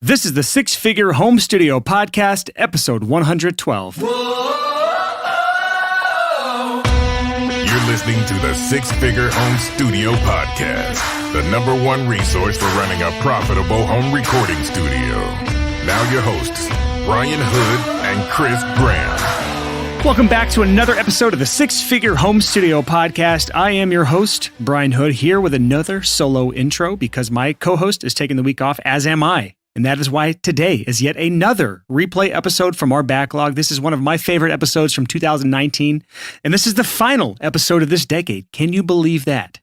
This is the Six Figure Home Studio Podcast, episode 112. You're listening to the Six Figure Home Studio Podcast, the #1 resource for running a profitable home recording studio. Now your hosts, Brian Hood and Chris Graham. Welcome back to another episode of the Six Figure Home Studio Podcast. I am your host, Brian Hood, here with another solo intro because my co-host is taking the week off, as am I. And that is why today is yet another replay episode from our backlog. This is one of my favorite episodes from 2019, and this is the final episode of this decade. Can you believe that?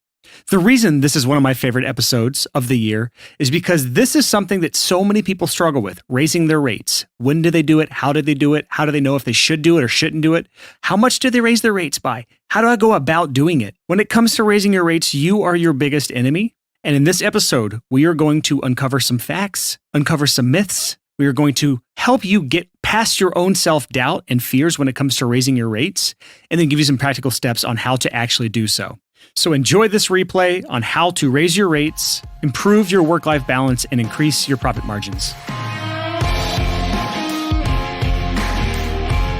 The reason this is one of my favorite episodes of the year is because this is something that so many people struggle with, raising their rates. When do they do it? How do they do it? How do they know if they should do it or shouldn't do it? How much do they raise their rates by? How do I go about doing it? When it comes to raising your rates, you are your biggest enemy. And in this episode, we are going to uncover some facts, uncover some myths. We are going to help you get past your own self-doubt and fears when it comes to raising your rates, and then give you some practical steps on how to actually do so. So enjoy this replay on how to raise your rates, improve your work-life balance, and increase your profit margins.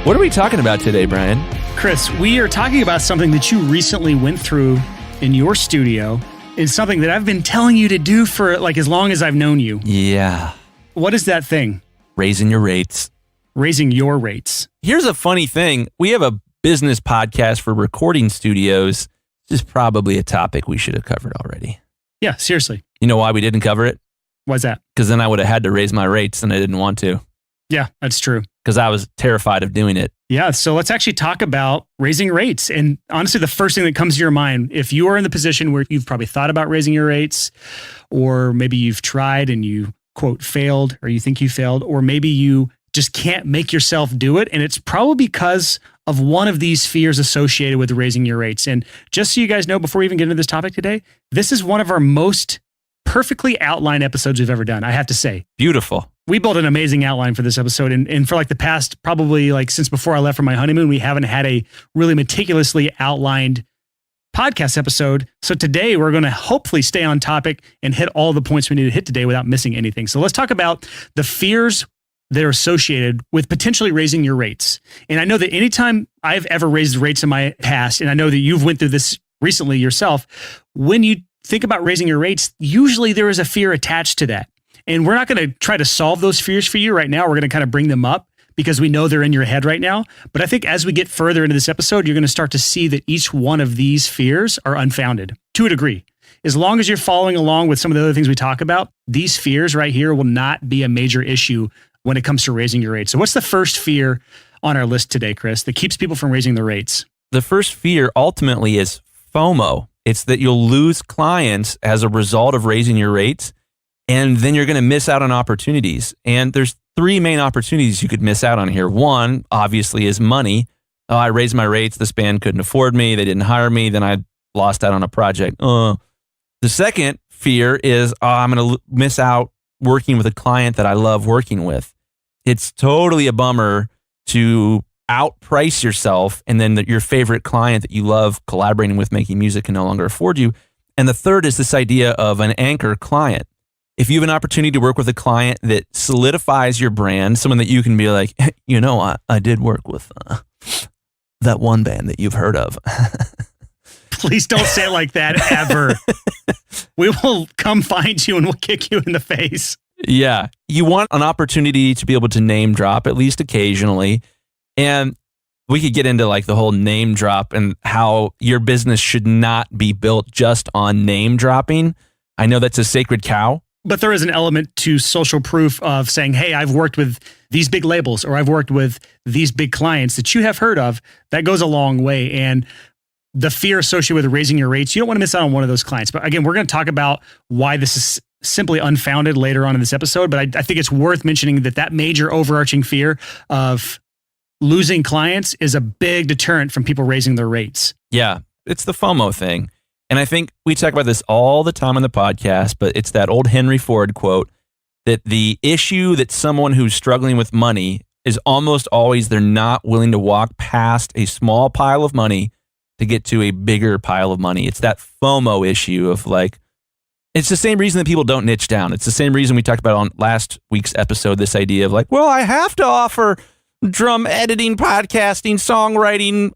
What are we talking about today, Brian? Chris, we are talking about something that you recently went through in your studio. It's something that I've been telling you to do for like as long as I've known you. Yeah. What is that thing? Raising your rates. Raising your rates. Here's a funny thing. We have a business podcast for recording studios. This is probably a topic we should have covered already. Yeah, seriously. You know why we didn't cover it? Why's that? Because then I would have had to raise my rates and I didn't want to. Yeah, that's true. Because I was terrified of doing it. Yeah, so let's actually talk about raising rates. And honestly, the first thing that comes to your mind, if you are in the position where you've probably thought about raising your rates, or maybe you've tried and you, quote, failed, or you think you failed, or maybe you just can't make yourself do it, and it's probably because of one of these fears associated with raising your rates. And just so you guys know, before we even get into this topic today, this is one of our most perfectly outlined episodes we've ever done, I have to say. Beautiful. We built an amazing outline for this episode. And for like the past, probably like since before I left for my honeymoon, we haven't had a really meticulously outlined podcast episode. So today we're going to hopefully stay on topic and hit all the points we need to hit today without missing anything. So let's talk about the fears that are associated with potentially raising your rates. And I know that anytime I've ever raised rates in my past, and I know that you've went through this recently yourself, when you think about raising your rates, usually there is a fear attached to that. And we're not going to try to solve those fears for you right now. We're going to kind of bring them up because we know they're in your head right now. But I think as we get further into this episode, you're going to start to see that each one of these fears are unfounded to a degree. As long as you're following along with some of the other things we talk about, these fears right here will not be a major issue when it comes to raising your rates. So what's the first fear on our list today, Chris, that keeps people from raising their rates? The first fear ultimately is FOMO. It's that you'll lose clients as a result of raising your rates. And then you're going to miss out on opportunities. And there's three main opportunities you could miss out on here. One, obviously, is money. Oh, I raised my rates. This band couldn't afford me. They didn't hire me. Then I lost out on a project. The second fear is I'm going to miss out working with a client that I love working with. It's totally a bummer to outprice yourself and then your favorite client that you love collaborating with, making music, can no longer afford you. And the third is this idea of an anchor client. If you have an opportunity to work with a client that solidifies your brand, someone that you can be like, you know, I did work with that one band that you've heard of. Please don't say it like that ever. We will come find you and we'll kick you in the face. Yeah. You want an opportunity to be able to name drop at least occasionally. And we could get into like the whole name drop and how your business should not be built just on name dropping. I know that's a sacred cow. But there is an element to social proof of saying, hey, I've worked with these big labels or I've worked with these big clients that you have heard of. That goes a long way. And the fear associated with raising your rates, you don't want to miss out on one of those clients. But again, we're going to talk about why this is simply unfounded later on in this episode. But I think it's worth mentioning that major overarching fear of losing clients is a big deterrent from people raising their rates. Yeah, it's the FOMO thing. And I think we talk about this all the time on the podcast, but it's that old Henry Ford quote that the issue that someone who's struggling with money is almost always they're not willing to walk past a small pile of money to get to a bigger pile of money. It's that FOMO issue of like, It's the same reason that people don't niche down. It's the same reason we talked about on last week's episode, this idea of like, well, I have to offer drum editing, podcasting, songwriting,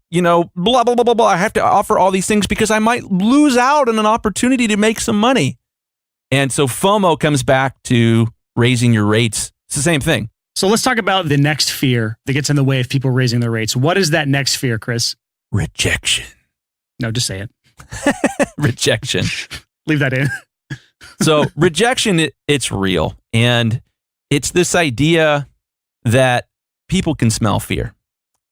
blah, blah, blah, blah, blah. I have to offer all these things because I might lose out on an opportunity to make some money. And so FOMO comes back to raising your rates. It's the same thing. So let's talk about the next fear that gets in the way of people raising their rates. What is that next fear, Chris? Rejection. No, just say it. Rejection. Leave that in. So rejection, it's real. And it's this idea that people can smell fear.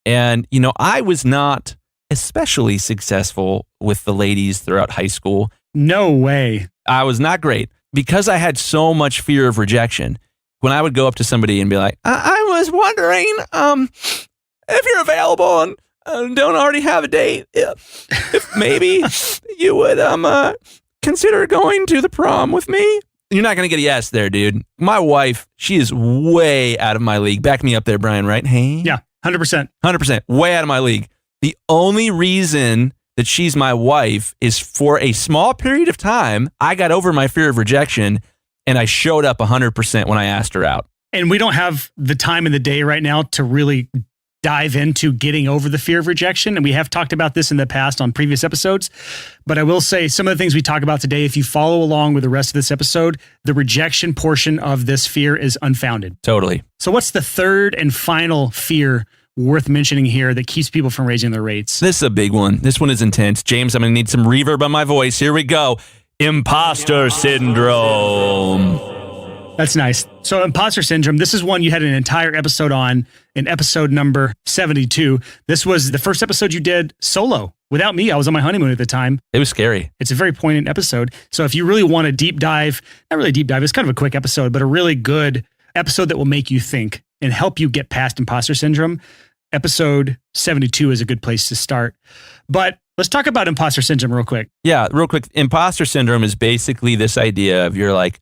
And, I was not especially successful with the ladies throughout high school. No way. I was not great because I had so much fear of rejection. When I would go up to somebody and be like, I was wondering if you're available and don't already have a date, if maybe you would consider going to the prom with me. You're not going to get a yes there, dude. My wife, she is way out of my league. Back me up there, Brian, right? Hey? Yeah, 100%. 100%. Way out of my league. The only reason that she's my wife is for a small period of time, I got over my fear of rejection and I showed up 100% when I asked her out. And we don't have the time in the day right now to really dive into getting over the fear of rejection. And we have talked about this in the past on previous episodes. But I will say some of the things we talk about today, if you follow along with the rest of this episode, the rejection portion of this fear is unfounded. Totally. So what's the third and final fear worth mentioning here that keeps people from raising their rates? This is a big one. This one is intense. James, I'm going to need some reverb on my voice. Here we go. Imposter syndrome. That's nice. So imposter syndrome, this is one you had an entire episode on in episode number 72. This was the first episode you did solo without me. I was on my honeymoon at the time. It was scary. It's a very poignant episode. So if you really want a deep dive, not really deep dive, it's kind of a quick episode, but a really good episode that will make you think and help you get past imposter syndrome, episode 72 is a good place to start. But let's talk about imposter syndrome real quick. Yeah, real quick. Imposter syndrome is basically this idea of you're like,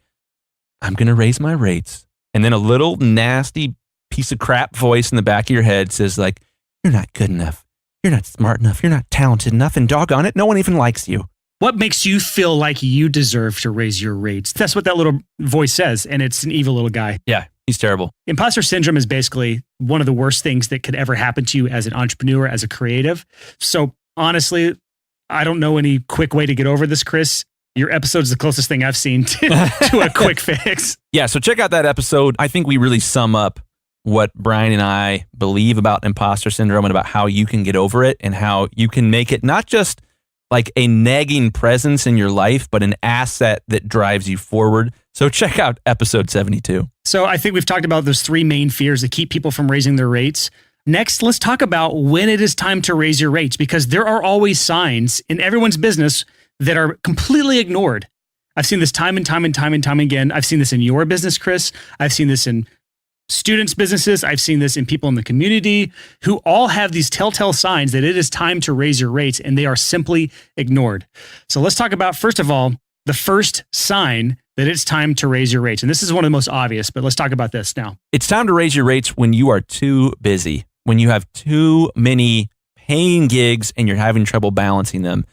I'm going to raise my rates. And then a little nasty piece of crap voice in the back of your head says like, you're not good enough. You're not smart enough. You're not talented enough. And doggone it, no one even likes you. What makes you feel like you deserve to raise your rates? That's what that little voice says. And it's an evil little guy. Yeah, he's terrible. Imposter syndrome is basically one of the worst things that could ever happen to you as an entrepreneur, as a creative. So honestly, I don't know any quick way to get over this, Chris. Your episode is the closest thing I've seen to a quick fix. Yeah, so check out that episode. I think we really sum up what Brian and I believe about imposter syndrome and about how you can get over it and how you can make it not just like a nagging presence in your life, but an asset that drives you forward. So check out episode 72. So I think we've talked about those three main fears that keep people from raising their rates. Next, let's talk about when it is time to raise your rates, because there are always signs in everyone's business that are completely ignored. I've seen this time and time and time and time again. I've seen this in your business, Chris. I've seen this in students' businesses. I've seen this in people in the community who all have these telltale signs that it is time to raise your rates, and they are simply ignored. So let's talk about, first of all, the first sign that it's time to raise your rates. And this is one of the most obvious, but let's talk about this now. It's time to raise your rates when you are too busy, when you have too many paying gigs and you're having trouble balancing them.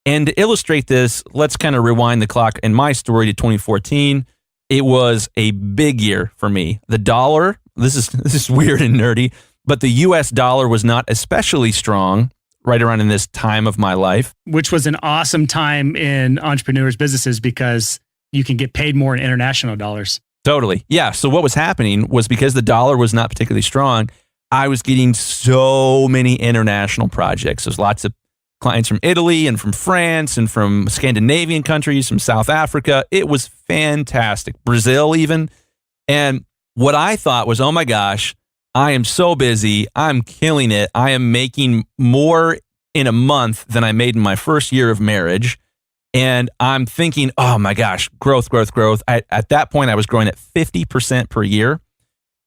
And to illustrate this, let's kind of rewind the clock in my story to 2014. It was a big year for me. The dollar, this is weird and nerdy, but the US dollar was not especially strong right around in this time of my life. Which was an awesome time in entrepreneurs' businesses because you can get paid more in international dollars. Totally. Yeah. So what was happening was because the dollar was not particularly strong, I was getting so many international projects. There's lots of clients from Italy and from France and from Scandinavian countries, from South Africa. It was fantastic. Brazil even. And what I thought was, oh my gosh, I am so busy. I'm killing it. I am making more in a month than I made in my first year of marriage. And I'm thinking, oh my gosh, growth. At that point, I was growing at 50% per year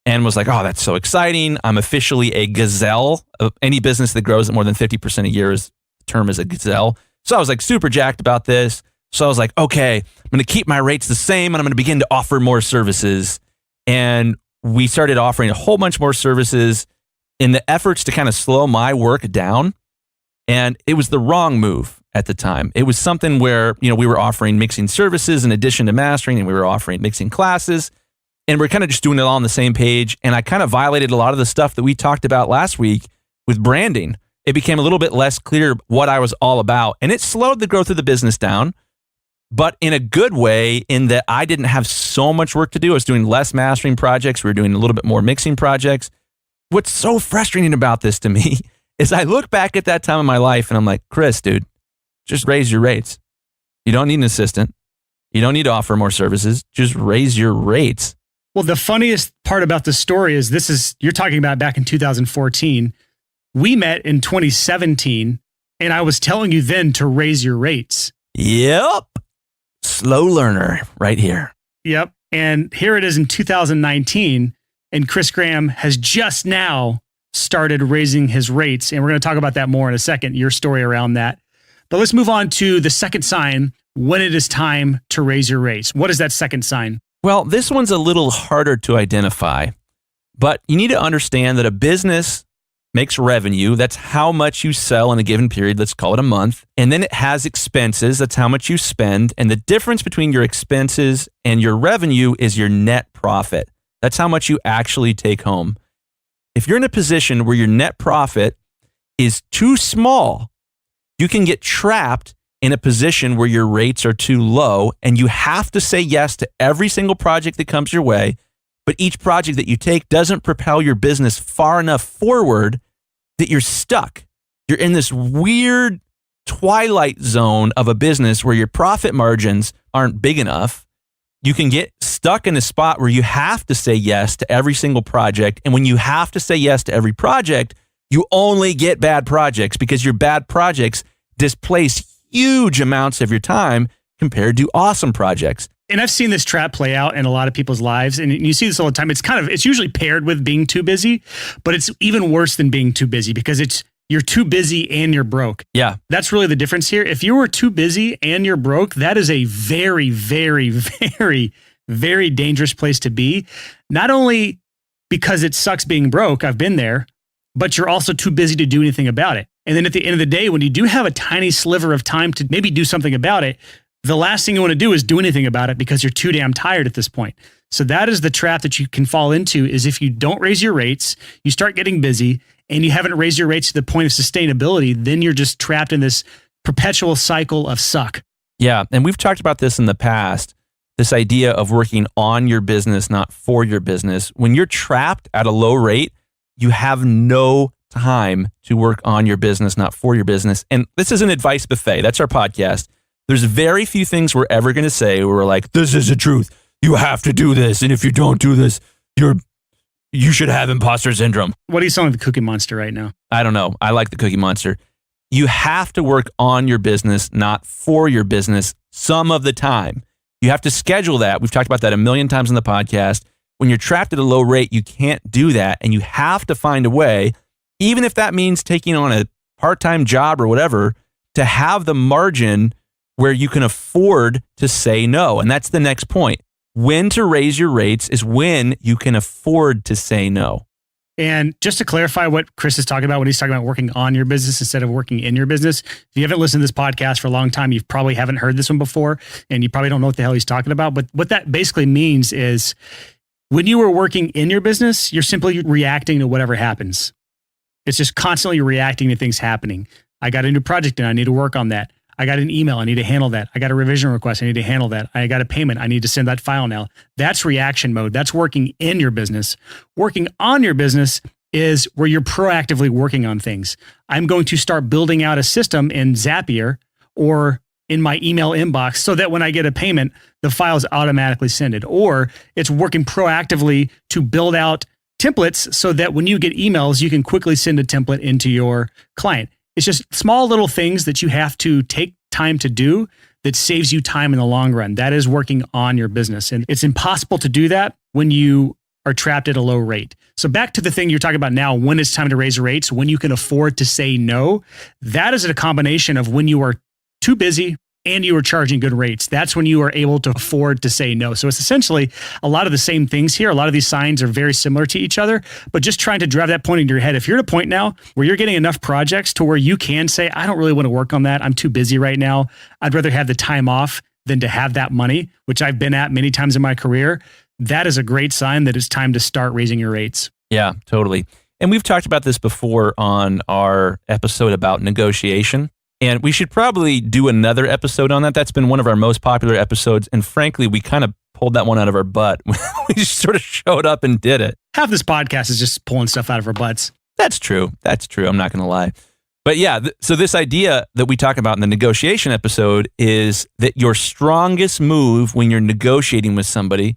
and was like, oh, that's so exciting. I'm officially a gazelle. Any business that grows at more than 50% a year is term is a gazelle. So I was like super jacked about this. So I was like, okay, I'm going to keep my rates the same and I'm going to begin to offer more services. And we started offering a whole bunch more services in the efforts to kind of slow my work down. And it was the wrong move. at the time. It was something where, we were offering mixing services in addition to mastering, and we were offering mixing classes, and we're kind of just doing it all on the same page. And I kind of violated a lot of the stuff that we talked about last week with branding. It became a little bit less clear what I was all about, and it slowed the growth of the business down, but in a good way, in that I didn't have so much work to do. I was doing less mastering projects. We were doing a little bit more mixing projects. What's so frustrating about this to me is I look back at that time in my life and I'm like, Chris, dude, just raise your rates. You don't need an assistant. You don't need to offer more services. Just raise your rates. Well, the funniest part about the story is you're talking about back in 2014. We met in 2017, and I was telling you then to raise your rates. Yep. Slow learner right here. Yep. And here it is in 2019, and Chris Graham has just now started raising his rates. And we're going to talk about that more in a second, your story around that. But let's move on to the second sign when it is time to raise your rates. What is that second sign? Well, this one's a little harder to identify, but you need to understand that a business makes revenue. That's how much you sell in a given period. Let's call it a month. And then it has expenses. That's how much you spend. And the difference between your expenses and your revenue is your net profit. That's how much you actually take home. If you're in a position where your net profit is too small, you can get trapped in a position where your rates are too low and you have to say yes to every single project that comes your way. But each project that you take doesn't propel your business far enough forward that you're stuck. You're in this weird twilight zone of a business where your profit margins aren't big enough. You can get stuck in a spot where you have to say yes to every single project. And when you have to say yes to every project, you only get bad projects because your bad projects displace huge amounts of your time compared to awesome projects. And I've seen this trap play out in a lot of people's lives. And you see this all the time. It's usually paired with being too busy, but it's even worse than being too busy because you're too busy and you're broke. Yeah. That's really the difference here. If you were too busy and you're broke, that is a very, very, very, very dangerous place to be. Not only because it sucks being broke, I've been there, but you're also too busy to do anything about it. And then at the end of the day, when you do have a tiny sliver of time to maybe do something about it, the last thing you want to do is do anything about it because you're too damn tired at this point. So that is the trap that you can fall into, is if you don't raise your rates, you start getting busy and you haven't raised your rates to the point of sustainability, then you're just trapped in this perpetual cycle of suck. Yeah. And we've talked about this in the past, this idea of working on your business, not for your business. When you're trapped at a low rate, you have no time to work on your business, not for your business. And this is an advice buffet. That's our podcast. There's very few things we're ever going to say where we're like, this is the truth. You have to do this. And if you don't do this, you should have imposter syndrome. What are you selling the Cookie Monster right now? I don't know. I like the Cookie Monster. You have to work on your business, not for your business, some of the time. You have to schedule that. We've talked about that a million times on the podcast. When you're trapped at a low rate, you can't do that. And you have to find a way, even if that means taking on a part-time job or whatever, to have the margin where you can afford to say no. And that's the next point. When to raise your rates is when you can afford to say no. And just to clarify what Chris is talking about when he's talking about working on your business instead of working in your business, if you haven't listened to this podcast for a long time, you probably haven't heard this one before, and you probably don't know what the hell he's talking about. But what that basically means is when you are working in your business, you're simply reacting to whatever happens. It's just constantly reacting to things happening. I got a new project and I need to work on that. I got an email, I need to handle that. I got a revision request, I need to handle that. I got a payment, I need to send that file now. That's reaction mode. That's working in your business. Working on your business is where you're proactively working on things. I'm going to start building out a system in Zapier or in my email inbox so that when I get a payment, the file is automatically sent. Or it's working proactively to build out templates so that when you get emails, you can quickly send a template into your client. It's just small little things that you have to take time to do that saves you time in the long run. That is working on your business. And it's impossible to do that when you are trapped at a low rate. So back to the thing you're talking about now, when it's time to raise rates, when you can afford to say no, that is a combination of when you are too busy and you are charging good rates. That's when you are able to afford to say no. So it's essentially a lot of the same things here. A lot of these signs are very similar to each other, but just trying to drive that point into your head. If you're at a point now where you're getting enough projects to where you can say, I don't really want to work on that. I'm too busy right now. I'd rather have the time off than to have that money, which I've been at many times in my career. That is a great sign that it's time to start raising your rates. Yeah, totally. And we've talked about this before on our episode about negotiation. And we should probably do another episode on that. That's been one of our most popular episodes. And frankly, we kind of pulled that one out of our butt. We just sort of showed up and did it. Half this podcast is just pulling stuff out of our butts. That's true. That's true. I'm not going to lie. But yeah, so this idea that we talk about in the negotiation episode is that your strongest move when you're negotiating with somebody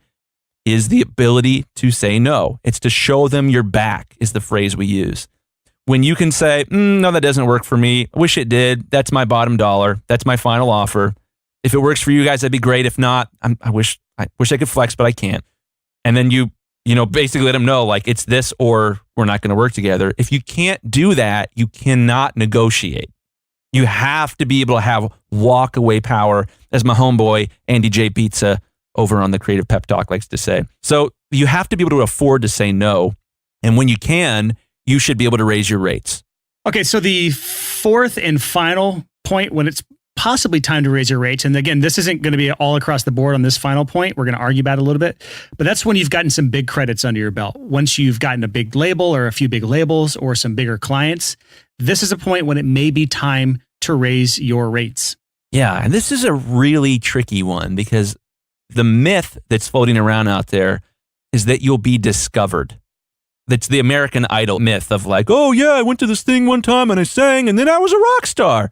is the ability to say no. It's to show them your back is the phrase we use. When you can say, no, that doesn't work for me. I wish it did. That's my bottom dollar. That's my final offer. If it works for you guys, that'd be great. If not, I wish I could flex, but I can't. And then you basically let them know, like, it's this or we're not going to work together. If you can't do that, you cannot negotiate. You have to be able to have walk away power, as my homeboy, Andy J. Pizza, over on the Creative Pep Talk likes to say. So you have to be able to afford to say no. And when you can, you should be able to raise your rates. Okay, so the fourth and final point when it's possibly time to raise your rates, and again, this isn't going to be all across the board on this final point. We're going to argue about it a little bit, but that's when you've gotten some big credits under your belt. Once you've gotten a big label or a few big labels or some bigger clients, this is a point when it may be time to raise your rates. Yeah, and this is a really tricky one because the myth that's floating around out there is that you'll be discovered. That's the American Idol myth of like, oh yeah, I went to this thing one time and I sang and then I was a rock star.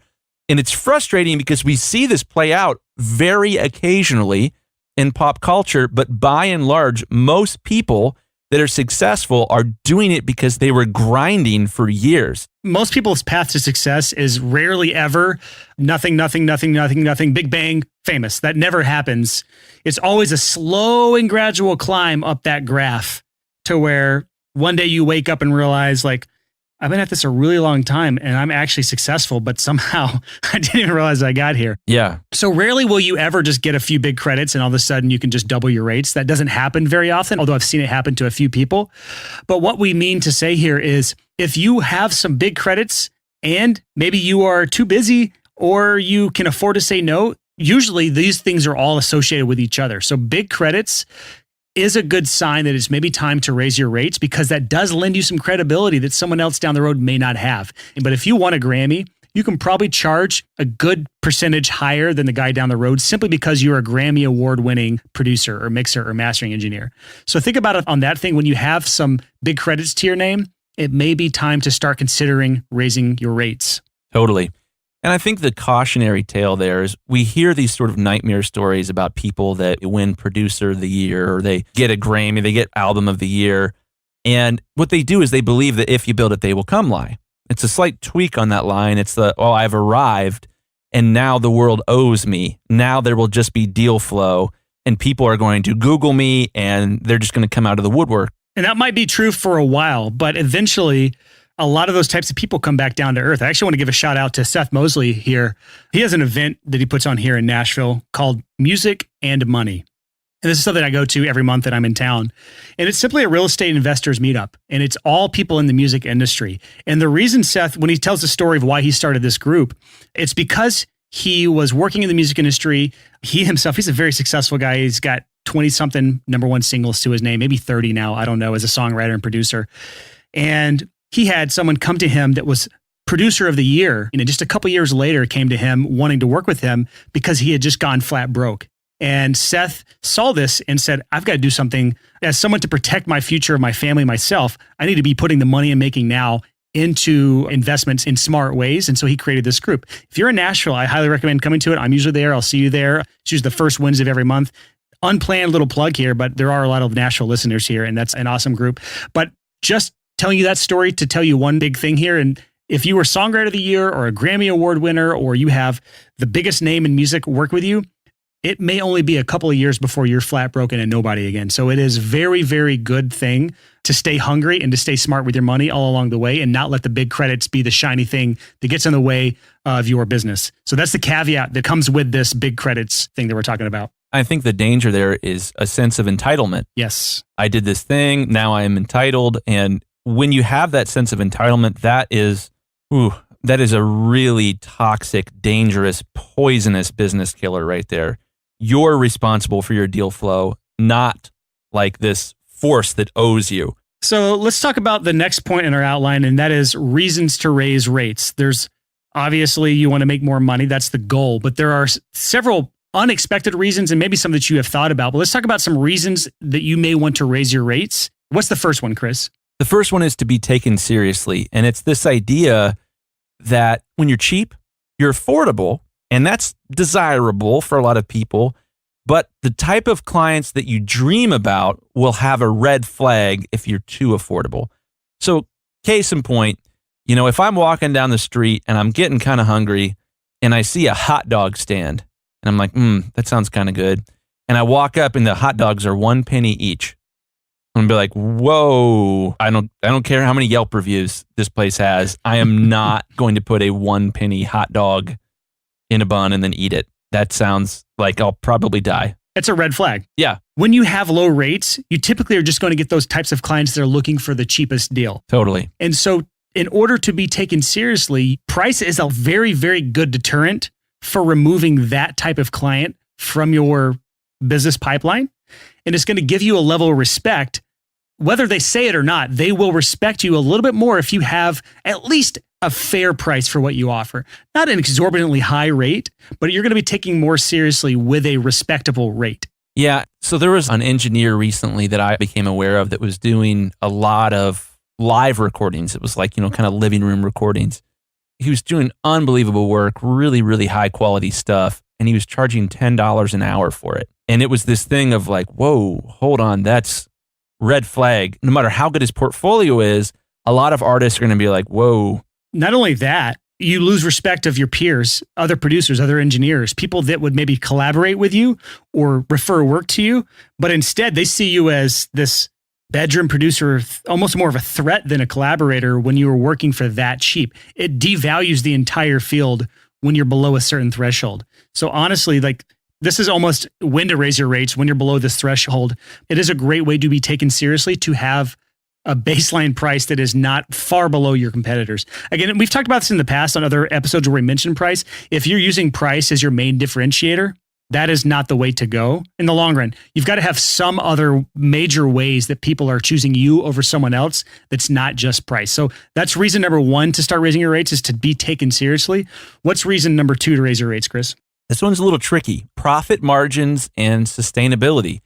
And it's frustrating because we see this play out very occasionally in pop culture, but by and large, most people that are successful are doing it because they were grinding for years. Most people's path to success is rarely ever nothing, big bang, famous. That never happens. It's always a slow and gradual climb up that graph to where one day you wake up and realize, like, I've been at this a really long time and I'm actually successful, but somehow I didn't even realize I got here. Yeah. So rarely will you ever just get a few big credits and all of a sudden you can just double your rates. That doesn't happen very often, although I've seen it happen to a few people. But what we mean to say here is if you have some big credits and maybe you are too busy or you can afford to say no, usually these things are all associated with each other. So big credits is a good sign that it's maybe time to raise your rates because that does lend you some credibility that someone else down the road may not have. But if you won a Grammy, you can probably charge a good percentage higher than the guy down the road simply because you're a Grammy award-winning producer or mixer or mastering engineer. So think about it on that thing. When you have some big credits to your name, it may be time to start considering raising your rates. Totally. And I think the cautionary tale there is we hear these sort of nightmare stories about people that win producer of the year or they get a Grammy, they get album of the year. And what they do is they believe that if you build it, they will come lie. It's a slight tweak on that line. It's I've arrived and now the world owes me. Now there will just be deal flow and people are going to Google me and they're just going to come out of the woodwork. And that might be true for a while, but eventually a lot of those types of people come back down to earth. I actually want to give a shout out to Seth Mosley here. He has an event that he puts on here in Nashville called Music and Money. And this is something I go to every month that I'm in town. And it's simply a real estate investors meetup. And it's all people in the music industry. And the reason Seth, when he tells the story of why he started this group, it's because he was working in the music industry. He himself, he's a very successful guy. He's got 20-something number one singles to his name, maybe 30 now, I don't know, as a songwriter and producer. And he had someone come to him that was producer of the year. And just a couple years later came to him wanting to work with him because he had just gone flat broke. And Seth saw this and said, I've got to do something as someone to protect my future, my family, myself. I need to be putting the money I'm making now into investments in smart ways. And so he created this group. If you're in Nashville, I highly recommend coming to it. I'm usually there. I'll see you there. It's usually the first Wednesday of every month. Unplanned little plug here, but there are a lot of Nashville listeners here and that's an awesome group. But just telling you that story to tell you one big thing here. And if you were Songwriter of the Year or a Grammy Award winner, or you have the biggest name in music work with you, it may only be a couple of years before you're flat broken and nobody again. So it is very, very good thing to stay hungry and to stay smart with your money all along the way and not let the big credits be the shiny thing that gets in the way of your business. So that's the caveat that comes with this big credits thing that we're talking about. I think the danger there is a sense of entitlement. Yes. I did this thing, now I am entitled. And when you have that sense of entitlement, that is a really toxic, dangerous, poisonous business killer right there. You're responsible for your deal flow, not like this force that owes you. So let's talk about the next point in our outline, and that is reasons to raise rates. There's obviously you want to make more money. That's the goal. But there are several unexpected reasons and maybe some that you have thought about. But let's talk about some reasons that you may want to raise your rates. What's the first one, Chris? The first one is to be taken seriously. And it's this idea that when you're cheap, you're affordable, and that's desirable for a lot of people. But the type of clients that you dream about will have a red flag if you're too affordable. So case in point, if I'm walking down the street and I'm getting kind of hungry and I see a hot dog stand and I'm like, that sounds kind of good. And I walk up and the hot dogs are 1 penny each. I'm gonna be like, whoa, I don't care how many Yelp reviews this place has. I am not going to put a 1 penny hot dog in a bun and then eat it. That sounds like I'll probably die. It's a red flag. Yeah. When you have low rates, you typically are just going to get those types of clients that are looking for the cheapest deal. Totally. And so in order to be taken seriously, price is a very, very good deterrent for removing that type of client from your business pipeline. And it's going to give you a level of respect. Whether they say it or not, they will respect you a little bit more if you have at least a fair price for what you offer. Not an exorbitantly high rate, but you're going to be taking more seriously with a respectable rate. Yeah. So there was an engineer recently that I became aware of that was doing a lot of live recordings. It was like, kind of living room recordings. He was doing unbelievable work, really, really high quality stuff. And he was charging $10 an hour for it. And it was this thing of like, whoa, hold on, that's red flag. No matter how good his portfolio is, a lot of artists are going to be like, whoa. Not only that, you lose respect of your peers, other producers, other engineers, people that would maybe collaborate with you or refer work to you. But instead, they see you as this bedroom producer, almost more of a threat than a collaborator when you are working for that cheap. It devalues the entire field when you're below a certain threshold. So honestly, this is almost when to raise your rates when you're below this threshold. It is a great way to be taken seriously, to have a baseline price that is not far below your competitors. Again, we've talked about this in the past on other episodes where we mentioned price. If you're using price as your main differentiator, that is not the way to go in the long run. You've got to have some other major ways that people are choosing you over someone else that's not just price. So that's reason number one to start raising your rates, is to be taken seriously. What's reason number two to raise your rates, Chris? This one's a little tricky. Profit margins and sustainability.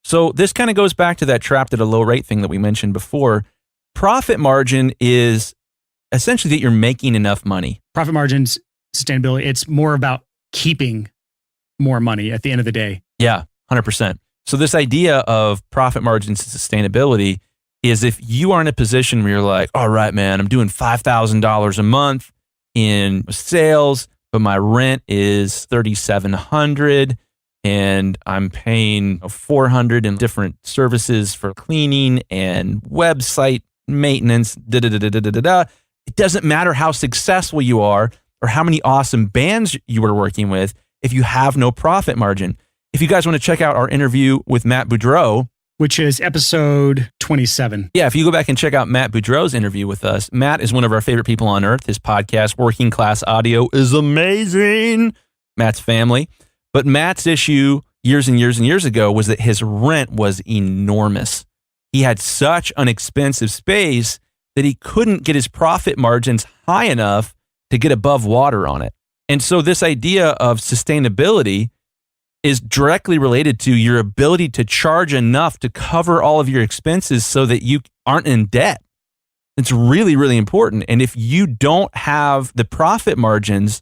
So this kind of goes back to that trapped at a low rate thing that we mentioned before. Profit margin is essentially that you're making enough money. Profit margins, sustainability, it's more about keeping more money at the end of the day. Yeah, 100%. So this idea of profit margins and sustainability is if you are in a position where you're like, all right, man, I'm doing $5,000 a month in sales, but my rent is $3,700 and I'm paying $400 in different services for cleaning and website maintenance, It doesn't matter how successful you are or how many awesome bands you are working with if you have no profit margin. If you guys want to check out our interview with Matt Boudreau, which is episode 27. Yeah, if you go back and check out Matt Boudreau's interview with us, Matt is one of our favorite people on earth. His podcast, Working Class Audio, is amazing. Matt's family. But Matt's issue years and years and years ago was that his rent was enormous. He had such an expensive space that he couldn't get his profit margins high enough to get above water on it. And so this idea of sustainability is directly related to your ability to charge enough to cover all of your expenses so that you aren't in debt. It's really, really important. And if you don't have the profit margins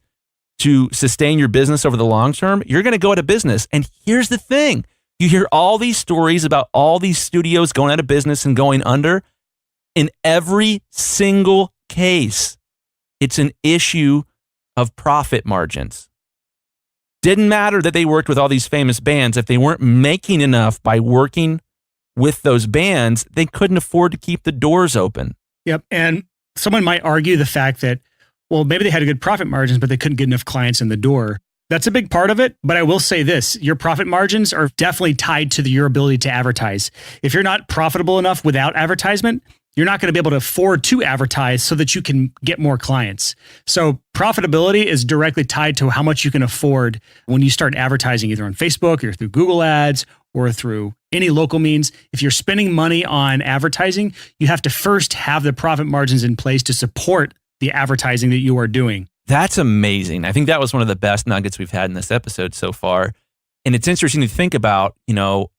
to sustain your business over the long term, you're going to go out of business. And here's the thing. You hear all these stories about all these studios going out of business and going under. In every single case, it's an issue of profit margins. Didn't matter that they worked with all these famous bands. If they weren't making enough by working with those bands, they couldn't afford to keep the doors open. Yep. And someone might argue the fact that, well, maybe they had good profit margins, but they couldn't get enough clients in the door. That's a big part of it. But I will say this, your profit margins are definitely tied to your ability to advertise. If you're not profitable enough without advertisement, you're not going to be able to afford to advertise so that you can get more clients. So profitability is directly tied to how much you can afford when you start advertising either on Facebook or through Google Ads or through any local means. If you're spending money on advertising, you have to first have the profit margins in place to support the advertising that you are doing. That's amazing. I think that was one of the best nuggets we've had in this episode so far. And it's interesting to think about,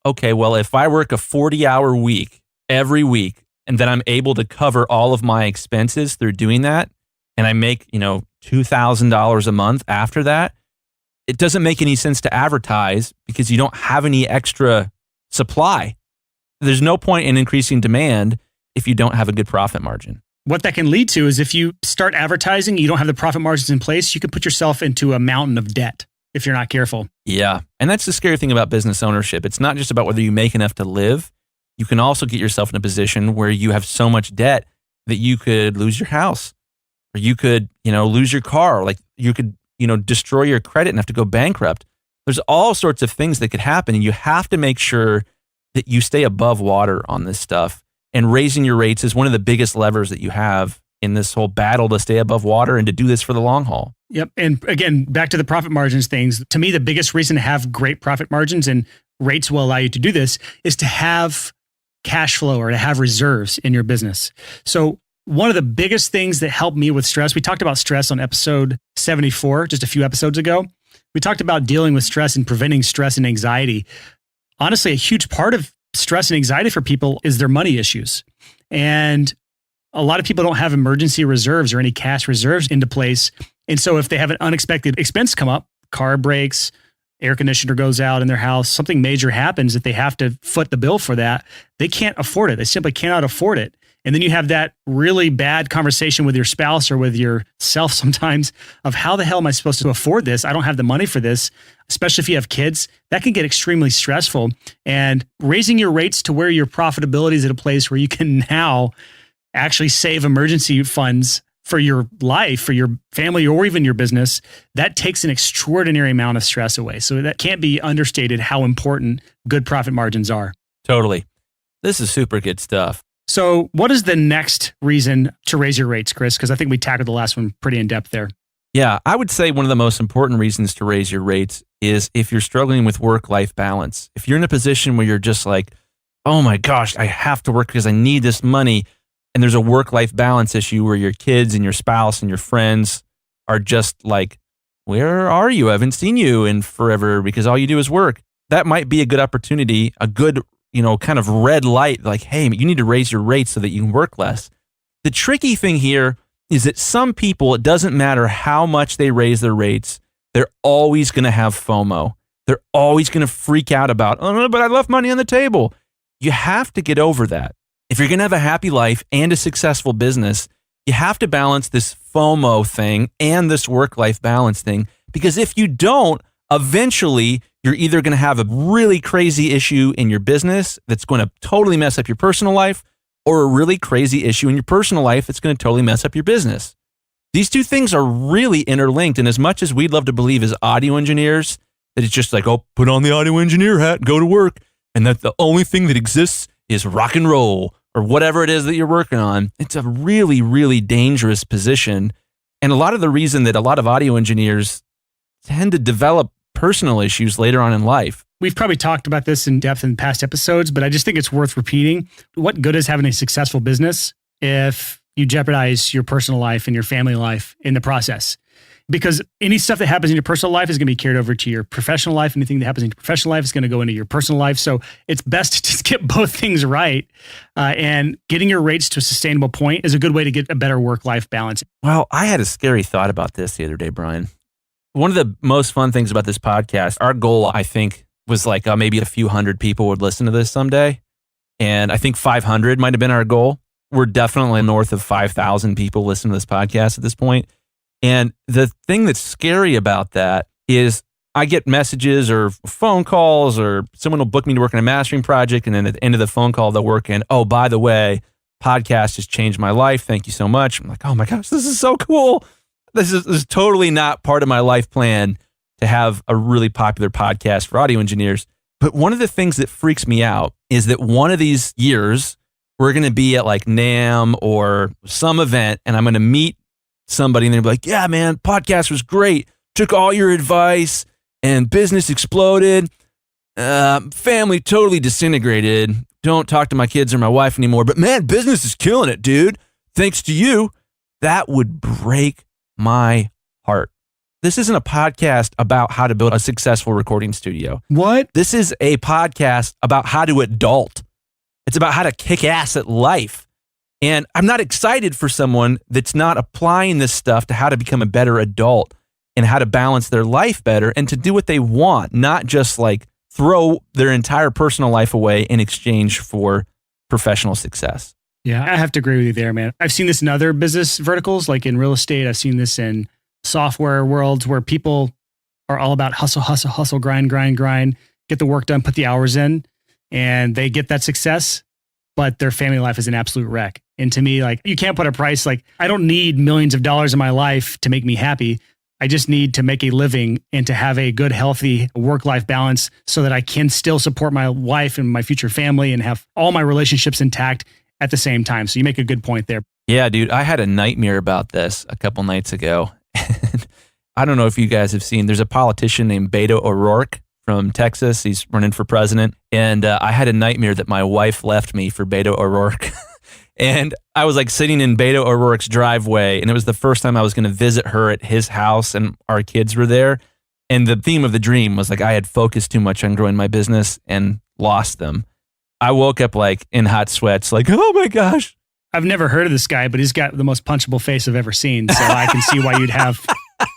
okay, well, if I work a 40-hour week every week, and then I'm able to cover all of my expenses through doing that, and I make, $2,000 a month after that, it doesn't make any sense to advertise because you don't have any extra supply. There's no point in increasing demand if you don't have a good profit margin. What that can lead to is if you start advertising, you don't have the profit margins in place, you can put yourself into a mountain of debt if you're not careful. Yeah. And that's the scary thing about business ownership. It's not just about whether you make enough to live. You can also get yourself in a position where you have so much debt that you could lose your house, or you could, lose your car. Like you could, destroy your credit and have to go bankrupt. There's all sorts of things that could happen. And you have to make sure that you stay above water on this stuff. And raising your rates is one of the biggest levers that you have in this whole battle to stay above water and to do this for the long haul. Yep. And again, back to the profit margins things. To me, the biggest reason to have great profit margins, and rates will allow you to do this, is to have cash flow or to have reserves in your business. So one of the biggest things that helped me with stress, we talked about stress on episode 74, just a few episodes ago. We talked about dealing with stress and preventing stress and anxiety. Honestly, a huge part of stress and anxiety for people is their money issues. And a lot of people don't have emergency reserves or any cash reserves into place. And so if they have an unexpected expense come up, car breaks, air conditioner goes out in their house, something major happens that they have to foot the bill for that, they can't afford it. They simply cannot afford it. And then you have that really bad conversation with your spouse or with yourself sometimes of how the hell am I supposed to afford this? I don't have the money for this, especially if you have kids. That can get extremely stressful. And raising your rates to where your profitability is at a place where you can now actually save emergency funds for your life, for your family, or even your business, that takes an extraordinary amount of stress away. So that can't be understated how important good profit margins are. Totally. This is super good stuff. So what is the next reason to raise your rates, Chris? Because I think we tackled the last one pretty in depth there. Yeah, I would say one of the most important reasons to raise your rates is if you're struggling with work-life balance. If you're in a position where you're just like, oh my gosh, I have to work because I need this money, and there's a work-life balance issue where your kids and your spouse and your friends are just like, where are you? I haven't seen you in forever because all you do is work. That might be a good opportunity, a good, kind of red light, like, hey, you need to raise your rates so that you can work less. The tricky thing here is that some people, it doesn't matter how much they raise their rates, they're always going to have FOMO. They're always going to freak out about, oh, no, but I left money on the table. You have to get over that. If you're going to have a happy life and a successful business, you have to balance this FOMO thing and this work-life balance thing, because if you don't, eventually you're either going to have a really crazy issue in your business that's going to totally mess up your personal life, or a really crazy issue in your personal life that's going to totally mess up your business. These two things are really interlinked, and as much as we'd love to believe as audio engineers that it's just like, oh, put on the audio engineer hat, go to work, and that the only thing that exists is rock and roll, or whatever it is that you're working on, it's a really, really dangerous position. And a lot of the reason that a lot of audio engineers tend to develop personal issues later on in life. We've probably talked about this in depth in past episodes, but I just think it's worth repeating. What good is having a successful business if you jeopardize your personal life and your family life in the process? Because any stuff that happens in your personal life is going to be carried over to your professional life. Anything that happens in your professional life is going to go into your personal life. So it's best to just get both things right. And getting your rates to a sustainable point is a good way to get a better work-life balance. Well, I had a scary thought about this the other day, Brian. One of the most fun things about this podcast, our goal, I think, was like maybe a few hundred people would listen to this someday. And I think 500 might have been our goal. We're definitely north of 5,000 people listen to this podcast at this point. And the thing that's scary about that is I get messages or phone calls, or someone will book me to work on a mastering project. And then at the end of the phone call, they'll work in, oh, by the way, podcast has changed my life. Thank you so much. I'm like, oh my gosh, this is so cool. This is totally not part of my life plan to have a really popular podcast for audio engineers. But one of the things that freaks me out is that one of these years we're going to be at like NAMM or some event, and I'm going to meet somebody and they'll be like, yeah, man, podcast was great. Took all your advice and business exploded. Family totally disintegrated. Don't talk to my kids or my wife anymore. But man, business is killing it, dude. Thanks to you. That would break my heart. This isn't a podcast about how to build a successful recording studio. What? This is a podcast about how to adult. It's about how to kick ass at life. And I'm not excited for someone that's not applying this stuff to how to become a better adult and how to balance their life better and to do what they want, not just like throw their entire personal life away in exchange for professional success. Yeah, I have to agree with you there, man. I've seen this in other business verticals, like in real estate. I've seen this in software worlds where people are all about hustle, grind, get the work done, put the hours in, and they get that success, but their family life is an absolute wreck. And to me, like, you can't put a price, like, I don't need millions of dollars in my life to make me happy. I just need to make a living and to have a good, healthy work-life balance so that I can still support my wife and my future family and have all my relationships intact at the same time. So you make a good point there. Yeah, dude, I had a nightmare about this a couple nights ago. I don't know if you guys have seen, there's a politician named Beto O'Rourke from Texas. He's running for president. And I had a nightmare that my wife left me for Beto O'Rourke. And I was like sitting in Beto O'Rourke's driveway, and it was the first time I was going to visit her at his house, and our kids were there. And the theme of the dream was like I had focused too much on growing my business and lost them. I woke up like in hot sweats, like, oh my gosh. I've never heard of this guy, but he's got the most punchable face I've ever seen. So I can see why you'd have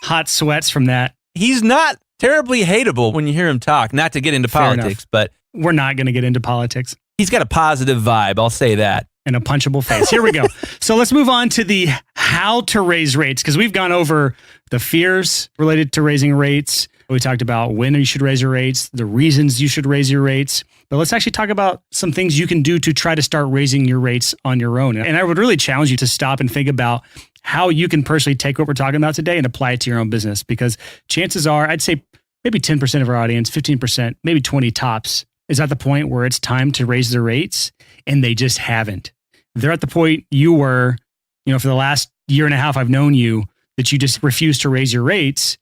hot sweats from that. He's not terribly hateable when you hear him talk, not to get into politics, but we're not going to get into politics. He's got a positive vibe. I'll say that. And a punchable face. Here we go. So let's move on to the how to raise rates, because we've gone over the fears related to raising rates. We talked about when you should raise your rates, the reasons you should raise your rates. But let's actually talk about some things you can do to try to start raising your rates on your own. And I would really challenge you to stop and think about how you can personally take what we're talking about today and apply it to your own business. Because chances are, I'd say maybe 10% of our audience, 15%, maybe 20 tops, is at the point where it's time to raise their rates, and they just haven't. They're at the point you were, for the last year and a half I've known you, that you just refuse to raise your rates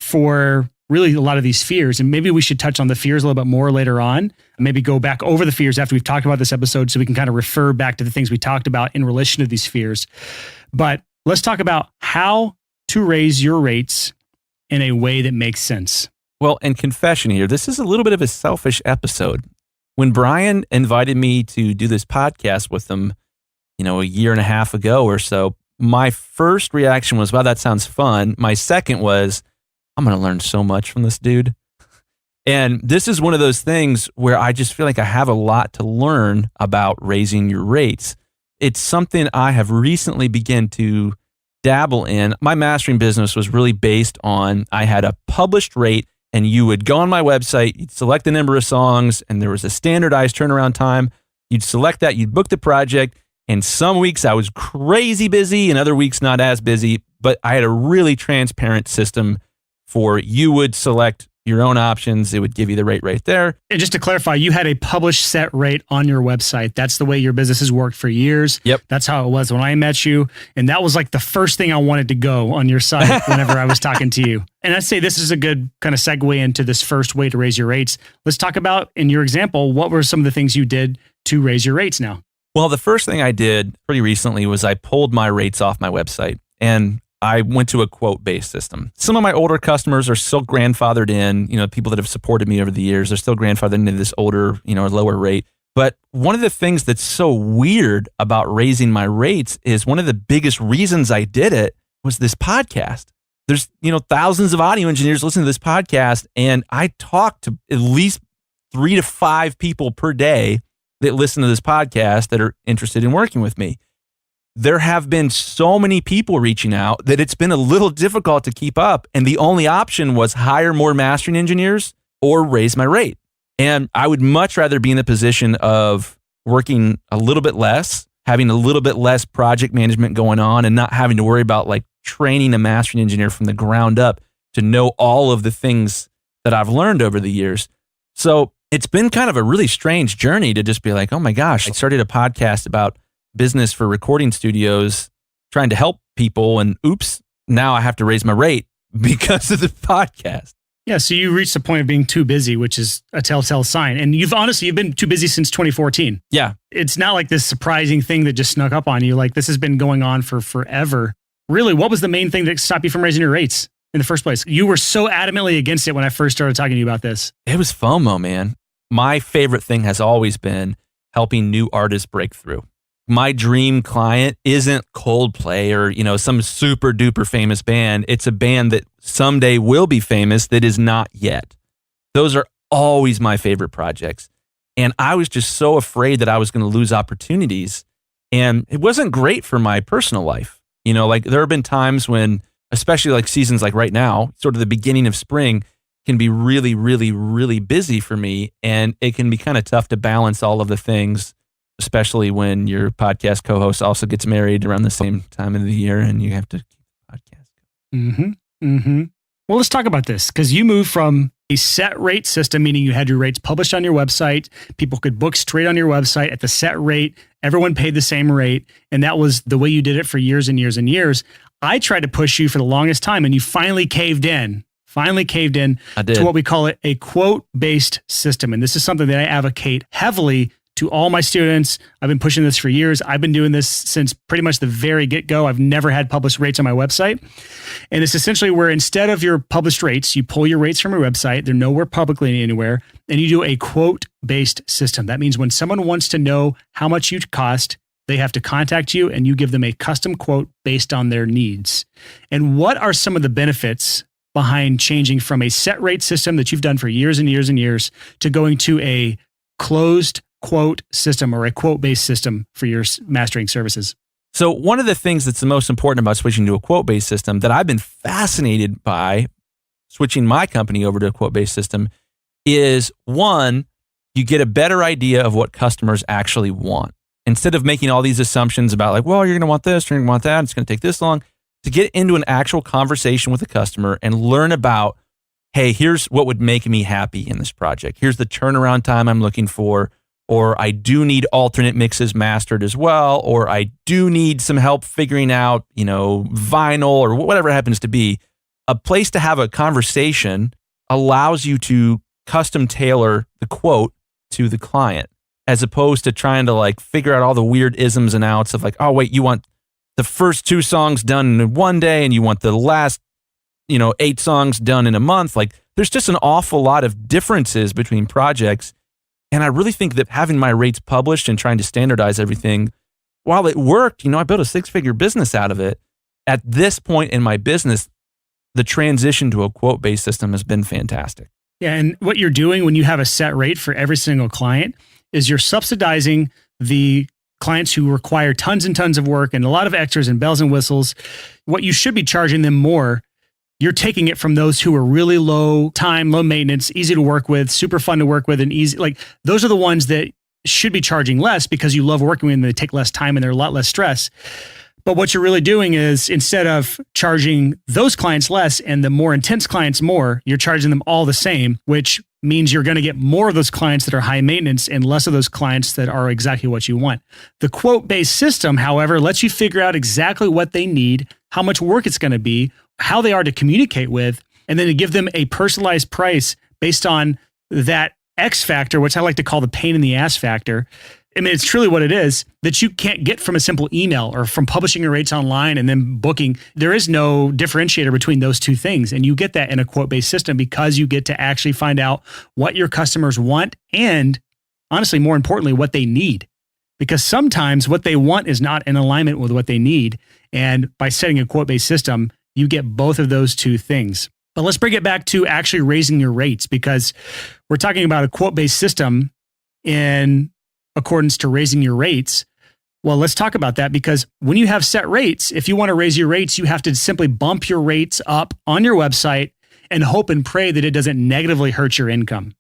for really a lot of these fears. And maybe we should touch on the fears a little bit more later on, and maybe go back over the fears after we've talked about this episode so we can kind of refer back to the things we talked about in relation to these fears. But let's talk about how to raise your rates in a way that makes sense. Well, and confession here, this is a little bit of a selfish episode. When Brian invited me to do this podcast with him, a year and a half ago or so, my first reaction was, wow, that sounds fun. My second was, I'm going to learn so much from this dude. And this is one of those things where I just feel like I have a lot to learn about raising your rates. It's something I have recently begun to dabble in. My mastering business was really based on, I had a published rate, and you would go on my website, you'd select the number of songs, and there was a standardized turnaround time. You'd select that, you'd book the project, and some weeks I was crazy busy and other weeks not as busy, but I had a really transparent system for you would select your own options. It would give you the rate right there. And just to clarify, you had a published set rate on your website. That's the way your business has worked for years. Yep. That's how it was when I met you. And that was like the first thing I wanted to go on your site whenever I was talking to you. And I'd say this is a good kind of segue into this first way to raise your rates. Let's talk about, in your example, what were some of the things you did to raise your rates now? Well, the first thing I did pretty recently was I pulled my rates off my website, and I went to a quote-based system. Some of my older customers are still grandfathered in, people that have supported me over the years, they're still grandfathered into this older, lower rate. But one of the things that's so weird about raising my rates is one of the biggest reasons I did it was this podcast. There's, thousands of audio engineers listening to this podcast, and I talk to at least 3 to 5 people per day that listen to this podcast that are interested in working with me. there have been so many people reaching out that it's been a little difficult to keep up. And the only option was hire more mastering engineers or raise my rate. And I would much rather be in the position of working a little bit less, having a little bit less project management going on, and not having to worry about like training a mastering engineer from the ground up to know all of the things that I've learned over the years. So it's been kind of a really strange journey to just be like, oh my gosh, I started a podcast about business for recording studios, trying to help people, and oops, now I have to raise my rate because of the podcast. Yeah, so you reached the point of being too busy, which is a telltale sign. And you've been too busy since 2014. Yeah. It's not like this surprising thing that just snuck up on you. Like, this has been going on for forever. Really, what was the main thing that stopped you from raising your rates in the first place? You were so adamantly against it when I first started talking to you about this. It was FOMO, man. My favorite thing has always been helping new artists break through. My dream client isn't Coldplay or, some super duper famous band. It's a band that someday will be famous that is not yet. Those are always my favorite projects. And I was just so afraid that I was going to lose opportunities. And it wasn't great for my personal life. Like there have been times when, especially like seasons like right now, sort of the beginning of spring can be really, really, really busy for me. And it can be kind of tough to balance all of the things, especially when your podcast co-host also gets married around the same time of the year and you have to keep the podcast going. Well, let's talk about this, because you moved from a set rate system, meaning you had your rates published on your website. People could book straight on your website at the set rate. Everyone paid the same rate. And that was the way you did it for years and years and years. I tried to push you for the longest time, and you finally caved in. To what we call a quote-based system. And this is something that I advocate heavily to all my students. I've been pushing this for years. I've been doing this since pretty much the very get-go. I've never had published rates on my website. And it's essentially where instead of your published rates, you pull your rates from your website. They're nowhere publicly anywhere. And you do a quote-based system. That means when someone wants to know how much you cost, they have to contact you and you give them a custom quote based on their needs. And what are some of the benefits behind changing from a set rate system that you've done for years and years and years to going to a closed quote system or a quote-based system for your mastering services? So one of the things that's the most important about switching to a quote-based system that I've been fascinated by switching my company over to a quote-based system is, one, you get a better idea of what customers actually want. Instead of making all these assumptions about like, well, you're going to want this, you're going to want that, it's going to take this long, to get into an actual conversation with the customer and learn about, hey, here's what would make me happy in this project. Here's the turnaround time I'm looking for, or I do need alternate mixes mastered as well, or I do need some help figuring out, vinyl or whatever it happens to be. A place to have a conversation allows you to custom tailor the quote to the client, as opposed to trying to like figure out all the weird isms and outs of like, oh, wait, you want the first 2 songs done in one day and you want the last, 8 songs done in a month. Like there's just an awful lot of differences between projects. And I really think that having my rates published and trying to standardize everything, while it worked, I built a 6-figure business out of it. At this point in my business, the transition to a quote-based system has been fantastic. Yeah, and what you're doing when you have a set rate for every single client is you're subsidizing the clients who require tons and tons of work and a lot of extras and bells and whistles. What you should be charging them more, you're taking it from those who are really low time, low maintenance, easy to work with, super fun to work with, and easy. Like those are the ones that should be charging less because you love working with them. They take less time and they're a lot less stress. But what you're really doing is instead of charging those clients less and the more intense clients more, you're charging them all the same, which means you're going to get more of those clients that are high maintenance and less of those clients that are exactly what you want. The quote-based system, however, lets you figure out exactly what they need, how much work it's going to be, how they are to communicate with, and then to give them a personalized price based on that X factor, which I like to call the pain in the ass factor. I mean, it's truly what it is that you can't get from a simple email or from publishing your rates online and then booking. There is no differentiator between those two things. And you get that in a quote-based system because you get to actually find out what your customers want and, honestly, more importantly, what they need. Because sometimes what they want is not in alignment with what they need. And by setting a quote-based system, you get both of those two things. But let's bring it back to actually raising your rates, because we're talking about a quote-based system in accordance to raising your rates. Well, let's talk about that, because when you have set rates, if you want to raise your rates, you have to simply bump your rates up on your website and hope and pray that it doesn't negatively hurt your income.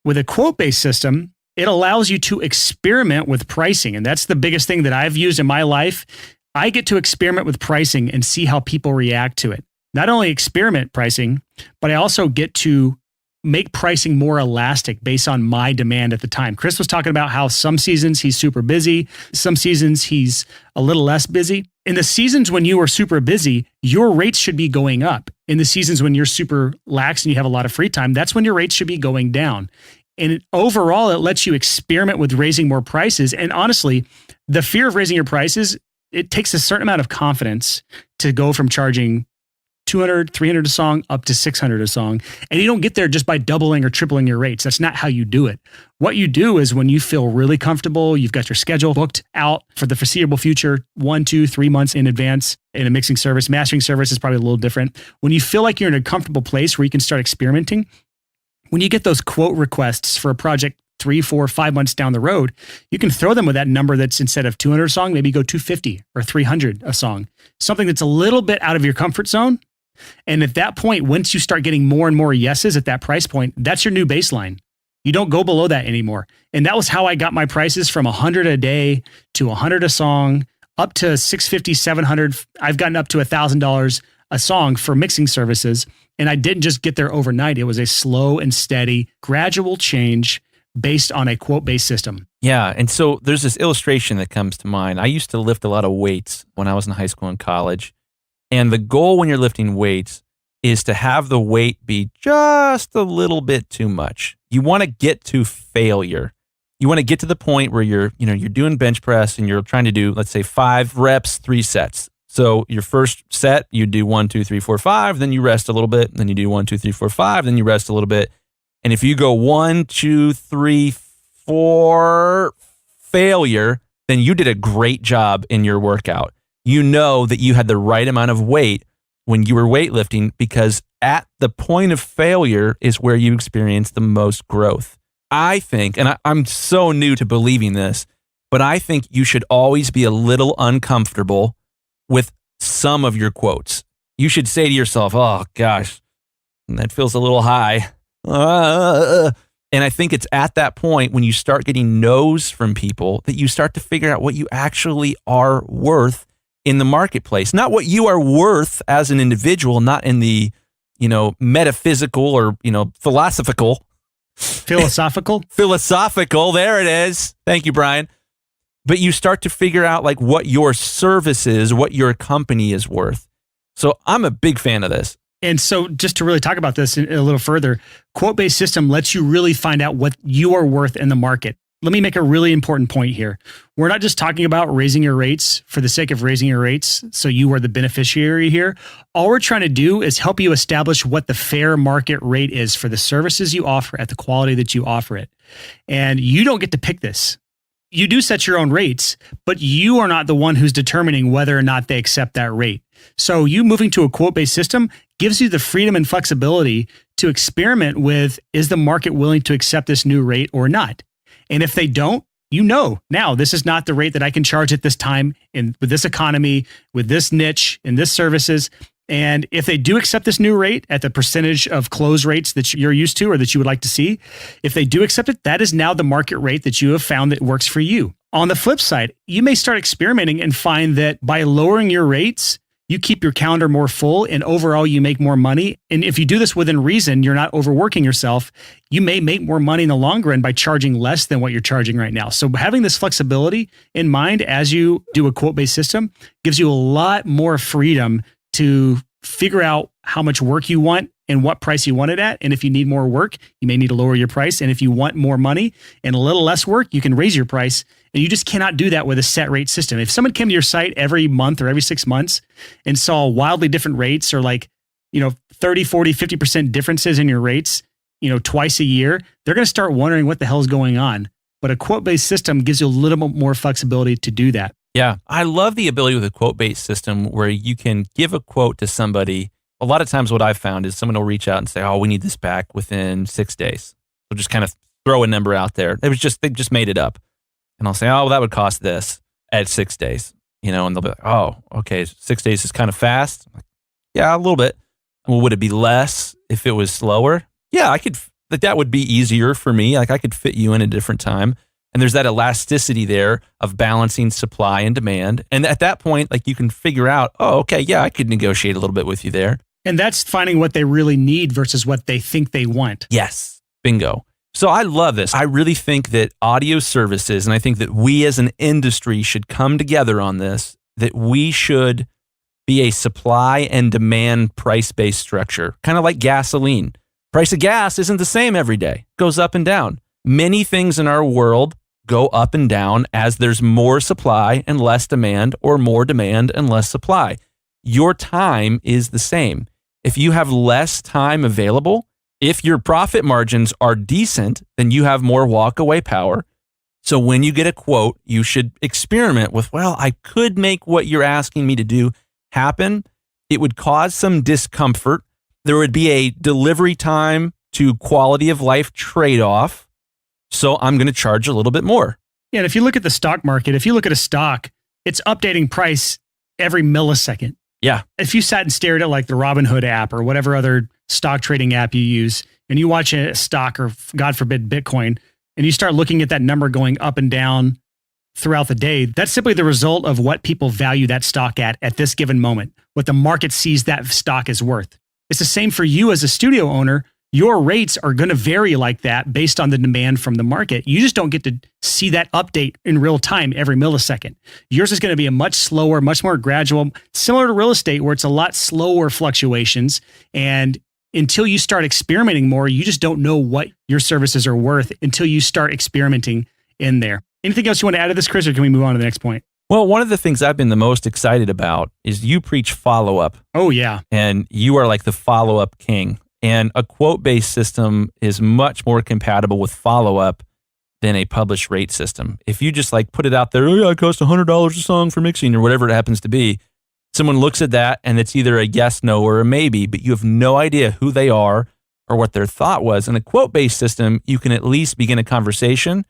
With a quote-based system, it allows you to experiment with pricing. And that's the biggest thing that I've used in my life. I get to experiment with pricing and see how people react to it. Not only experiment pricing, but I also get to make pricing more elastic based on my demand at the time. Chris was talking about how some seasons he's super busy, some seasons he's a little less busy. In the seasons when you are super busy, your rates should be going up. In the seasons when you're super lax and you have a lot of free time, that's when your rates should be going down. And overall, it lets you experiment with raising more prices. And honestly, the fear of raising your prices, it takes a certain amount of confidence to go from charging $200, $300 a song up to $600 a song. And you don't get there just by doubling or tripling your rates. That's not how you do it. What you do is when you feel really comfortable, you've got your schedule booked out for the foreseeable future, 1, 2, 3 months in advance in a mixing service. Mastering service is probably a little different. When you feel like you're in a comfortable place where you can start experimenting, when you get those quote requests for a project 3, 4, 5 months down the road, you can throw them with that number that's instead of $200 a song, maybe go $250 or $300 a song. Something that's a little bit out of your comfort zone. And at that point, once you start getting more and more yeses at that price point, that's your new baseline. You don't go below that anymore. And that was how I got my prices from $100 a day to $100 a song, up to $650, $700. I've gotten up to $1,000 a song for mixing services. And I didn't just get there overnight. It was a slow and steady, gradual change based on a quote-based system. Yeah. And so there's this illustration that comes to mind. I used to lift a lot of weights when I was in high school and college. And the goal when you're lifting weights is to have the weight be just a little bit too much. You want to get to failure. You want to get to the point where you're doing bench press and you're trying to do, let's say, 5 reps, 3 sets. So your first set, you do 1, 2, 3, 4, 5, then you rest a little bit, then you do 1, 2, 3, 4, 5, then you rest a little bit. And if you go 1, 2, 3, 4, failure, then you did a great job in your workout. You know that you had the right amount of weight when you were weightlifting, because at the point of failure is where you experience the most growth. I think, and I'm so new to believing this, but I think you should always be a little uncomfortable with some of your quotes. You should say to yourself, oh gosh, that feels a little high. And I think it's at that point when you start getting no's from people that you start to figure out what you actually are worth in the marketplace. Not what you are worth as an individual, not in the, metaphysical or, philosophical. Philosophical, there it is. Thank you, Brian. But you start to figure out like what your service is, what your company is worth. So I'm a big fan of this. And so just to really talk about this a little further, quote-based system lets you really find out what you are worth in the market. Let me make a really important point here. We're not just talking about raising your rates for the sake of raising your rates, so you are the beneficiary here. All we're trying to do is help you establish what the fair market rate is for the services you offer at the quality that you offer it. And you don't get to pick this. You do set your own rates, but you are not the one who's determining whether or not they accept that rate. So you moving to a quote-based system gives you the freedom and flexibility to experiment with, is the market willing to accept this new rate or not? And if they don't, now this is not the rate that I can charge at this time with this economy, with this niche, and this services. And if they do accept this new rate at the percentage of close rates that you're used to or that you would like to see, if they do accept it, that is now the market rate that you have found that works for you. On the flip side, you may start experimenting and find that by lowering your rates, you keep your calendar more full and overall you make more money. And if you do this within reason, you're not overworking yourself, you may make more money in the long run by charging less than what you're charging right now. So having this flexibility in mind as you do a quote-based system gives you a lot more freedom to figure out how much work you want and what price you want it at. And if you need more work, you may need to lower your price. And if you want more money and a little less work, you can raise your price. And you just cannot do that with a set rate system. If someone came to your site every month or every 6 months and saw wildly different rates or 30, 40, 50% differences in your rates, twice a year, they're going to start wondering what the hell is going on. But a quote-based system gives you a little bit more flexibility to do that. Yeah, I love the ability with a quote-based system where you can give a quote to somebody. A lot of times what I've found is someone will reach out and say, oh, we need this back within 6 days. They'll just kind of throw a number out there. They just made it up. And I'll say, oh, well, that would cost this. at 6 days, and they'll be like, oh, okay, 6 days is kind of fast. I'm like, yeah, a little bit. Well, would it be less if it was slower? Yeah, that would be easier for me. Like I could fit you in a different time. And there's that elasticity there of balancing supply and demand. And at that point, like you can figure out, oh, okay, yeah, I could negotiate a little bit with you there. And that's finding what they really need versus what they think they want. Yes, bingo. So I love this. I really think that audio services, and I think that we as an industry should come together on this, that we should be a supply and demand price-based structure, kind of like gasoline. Price of gas isn't the same every day. It goes up and down. Many things in our world go up and down as there's more supply and less demand, or more demand and less supply. Your time is the same. If you have less time available, if your profit margins are decent, then you have more walk-away power. So when you get a quote, you should experiment with, well, I could make what you're asking me to do happen. It would cause some discomfort. There would be a delivery time to quality of life trade-off. So I'm going to charge a little bit more. Yeah, and if you look at the stock market, if you look at a stock, it's updating price every millisecond. Yeah. If you sat and stared at like the Robinhood app or whatever other stock trading app you use, and you watch a stock or God forbid Bitcoin, and you start looking at that number going up and down throughout the day, that's simply the result of what people value that stock at this given moment, what the market sees that stock is worth. It's the same for you as a studio owner. Your rates are going to vary like that based on the demand from the market. You just don't get to see that update in real time every millisecond. Yours is going to be a much slower, much more gradual, similar to real estate where it's a lot slower fluctuations. And until you start experimenting more, you just don't know what your services are worth until you start experimenting in there. Anything else you want to add to this, Chris, or can we move on to the next point? Well, one of the things I've been the most excited about is you preach follow-up. Oh, yeah. And you are like the follow-up king. And a quote-based system is much more compatible with follow-up than a published rate system. If you just like put it out there, oh yeah, it costs $100 a song for mixing or whatever it happens to be, someone looks at that and it's either a yes, no, or a maybe, but you have no idea who they are or what their thought was. In a quote-based system, you can at least begin a conversation.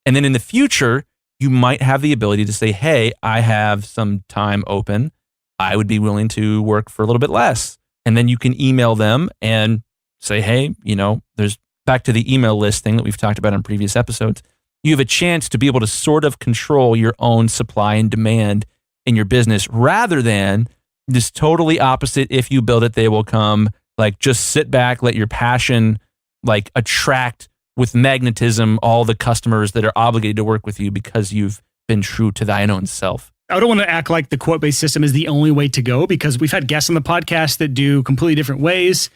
And then in the future, you might have the ability to say, hey, I have some time open. I would be willing to work for a little bit less. And then you can email them and say, hey, there's back to the email list thing that we've talked about in previous episodes. You have a chance to be able to sort of control your own supply and demand in your business rather than this totally opposite. If you build it, they will come. Like just sit back, let your passion like attract with magnetism all the customers that are obligated to work with you because you've been true to thine own self. I don't want to act like the quote-based system is the only way to go because we've had guests on the podcast that do completely different ways.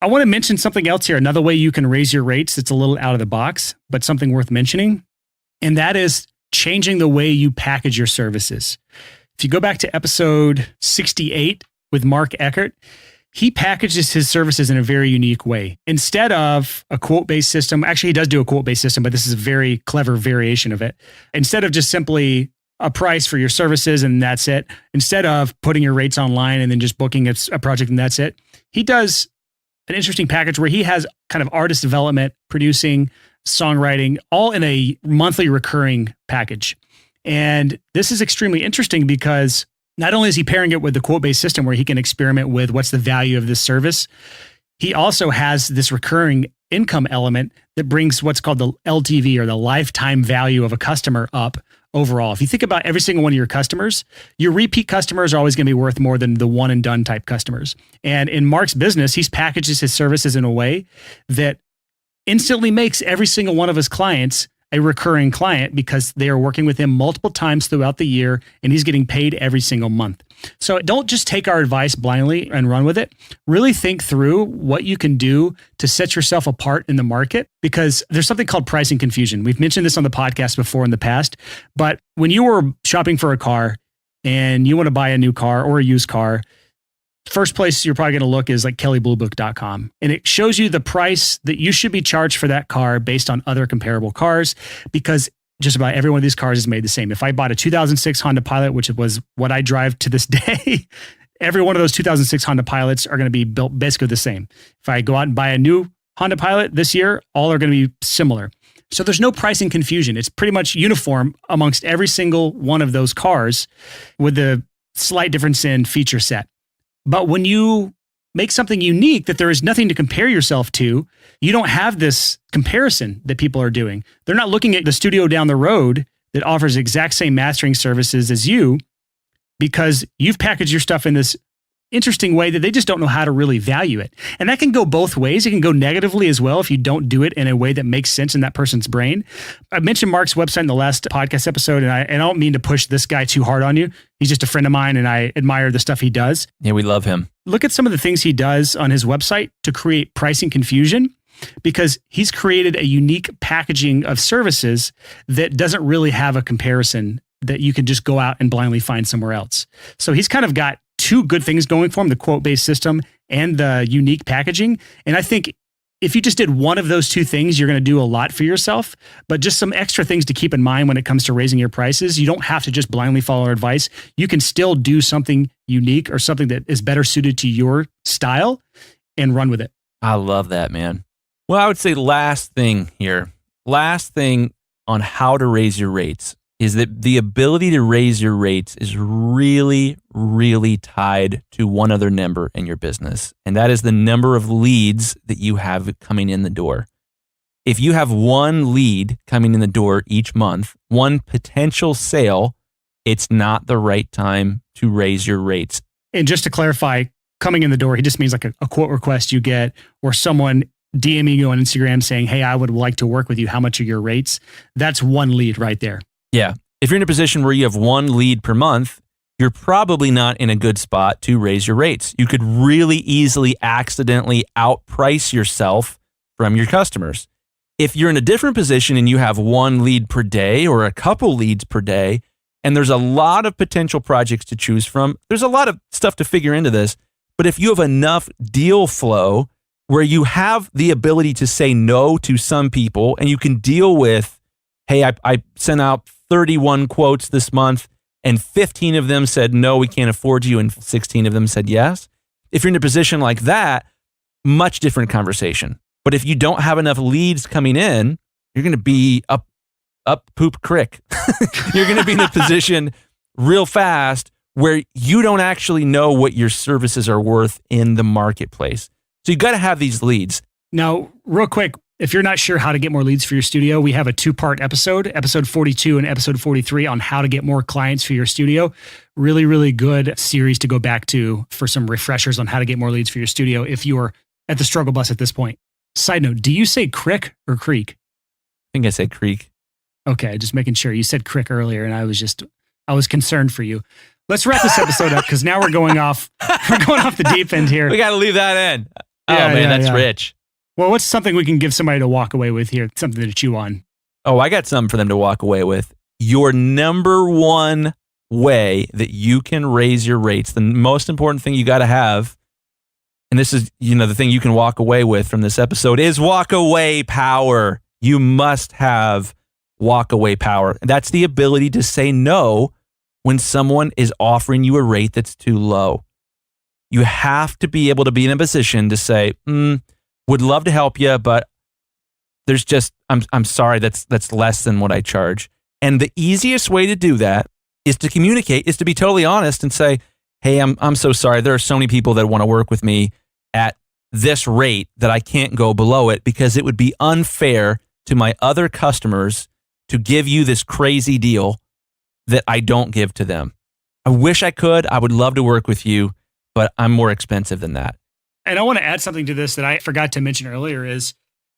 I want to mention something else here. Another way you can raise your rates that's a little out of the box, but something worth mentioning. And that is changing the way you package your services. If you go back to episode 68 with Mark Eckert, he packages his services in a very unique way. Instead of a quote-based system, actually he does do a quote-based system, but this is a very clever variation of it. Instead of just simply a price for your services and that's it, instead of putting your rates online and then just booking a project and that's it, he does an interesting package where he has kind of artist development, producing, songwriting, all in a monthly recurring package. And this is extremely interesting because not only is he pairing it with the quote-based system where he can experiment with what's the value of this service, he also has this recurring income element that brings what's called the LTV or the lifetime value of a customer up overall. If you think about every single one of your customers, your repeat customers are always going to be worth more than the one and done type customers. And in Mark's business, he's packages his services in a way that instantly makes every single one of his clients a recurring client because they are working with him multiple times throughout the year and he's getting paid every single month. So don't just take our advice blindly and run with it. Really think through what you can do to set yourself apart in the market because there's something called pricing confusion. We've mentioned this on the podcast before in the past, but when you were shopping for a car and you want to buy a new car or a used car, first place you're probably going to look is like kellybluebook.com. And it shows you the price that you should be charged for that car based on other comparable cars because just about every one of these cars is made the same. If I bought a 2006 Honda Pilot, which was what I drive to this day, every one of those 2006 Honda Pilots are going to be built basically the same. If I go out and buy a new Honda Pilot this year, all are going to be similar. So there's no pricing confusion. It's pretty much uniform amongst every single one of those cars with the slight difference in feature set. But when you make something unique that there is nothing to compare yourself to, you don't have this comparison that people are doing. They're not looking at the studio down the road that offers exact same mastering services as you because you've packaged your stuff in this interesting way that they just don't know how to really value it. And that can go both ways. It can go negatively as well if you don't do it in a way that makes sense in that person's brain. I mentioned Mark's website in the last podcast episode, and I don't mean to push this guy too hard on you. He's just a friend of mine, and I admire the stuff he does. Yeah, we love him. Look at some of the things he does on his website to create pricing confusion, because he's created a unique packaging of services that doesn't really have a comparison that you can just go out and blindly find somewhere else. So he's kind of got two good things going for him, the quote-based system and the unique packaging. And I think if you just did one of those two things, you're going to do a lot for yourself. But just some extra things to keep in mind when it comes to raising your prices. You don't have to just blindly follow our advice. You can still do something unique or something that is better suited to your style and run with it. I love that, man. Well, I would say last thing on how to raise your rates is that the ability to raise your rates is really, really tied to one other number in your business, and that is the number of leads that you have coming in the door. If you have one lead coming in the door each month, one potential sale, it's not the right time to raise your rates. And just to clarify, coming in the door, he just means like a quote request you get or someone DMing you on Instagram saying, hey, I would like to work with you. How much are your rates? That's one lead right there. Yeah. If you're in a position where you have one lead per month, you're probably not in a good spot to raise your rates. You could really easily accidentally outprice yourself from your customers. If you're in a different position and you have one lead per day or a couple leads per day, and there's a lot of potential projects to choose from, there's a lot of stuff to figure into this. But if you have enough deal flow where you have the ability to say no to some people and you can deal with, hey, I sent out 31 quotes this month and 15 of them said, no, we can't afford you. And 16 of them said yes. If you're in a position like that, much different conversation. But if you don't have enough leads coming in, you're going to be up poop crick. You're going to be in a position real fast where you don't actually know what your services are worth in the marketplace. So you got to have these leads. Now, real quick, if you're not sure how to get more leads for your studio, we have a 2-part episode 42 and episode 43 on how to get more clients for your studio. Really, really good series to go back to for some refreshers on how to get more leads for your studio if you're at the struggle bus at this point. Side note, do you say crick or creek? I think I said creek. Okay, just making sure. You said crick earlier and I was concerned for you. Let's wrap this episode up because now we're going off the deep end here. We got to leave that in. That's rich. Well, what's something we can give somebody to walk away with here? Something to chew on. Oh, I got something for them to walk away with. Your number one way that you can raise your rates, the most important thing you got to have, and this is, the thing you can walk away with from this episode is walk away power. You must have walk away power. That's the ability to say no when someone is offering you a rate that's too low. You have to be able to be in a position to say, would love to help you, but there's just, I'm sorry, that's less than what I charge. And the easiest way to do that is to communicate, is to be totally honest and say, hey, I'm so sorry. There are so many people that want to work with me at this rate that I can't go below it because it would be unfair to my other customers to give you this crazy deal that I don't give to them. I wish I could. I would love to work with you, but I'm more expensive than that. And I want to add something to this that I forgot to mention earlier is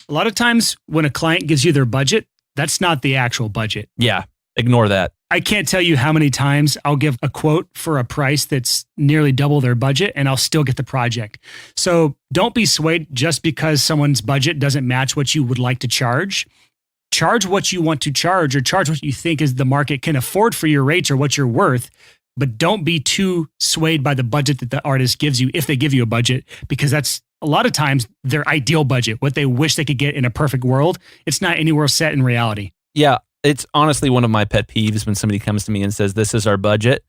a lot of times when a client gives you their budget, that's not the actual budget. Yeah, ignore that. I can't tell you how many times I'll give a quote for a price that's nearly double their budget and I'll still get the project. So don't be swayed just because someone's budget doesn't match what you would like to charge. Charge what you want to charge or charge what you think is the market can afford for your rates or what you're worth. But don't be too swayed by the budget that the artist gives you if they give you a budget, because that's a lot of times their ideal budget, what they wish they could get in a perfect world. It's not anywhere set in reality. Yeah, it's honestly one of my pet peeves when somebody comes to me and says, this is our budget.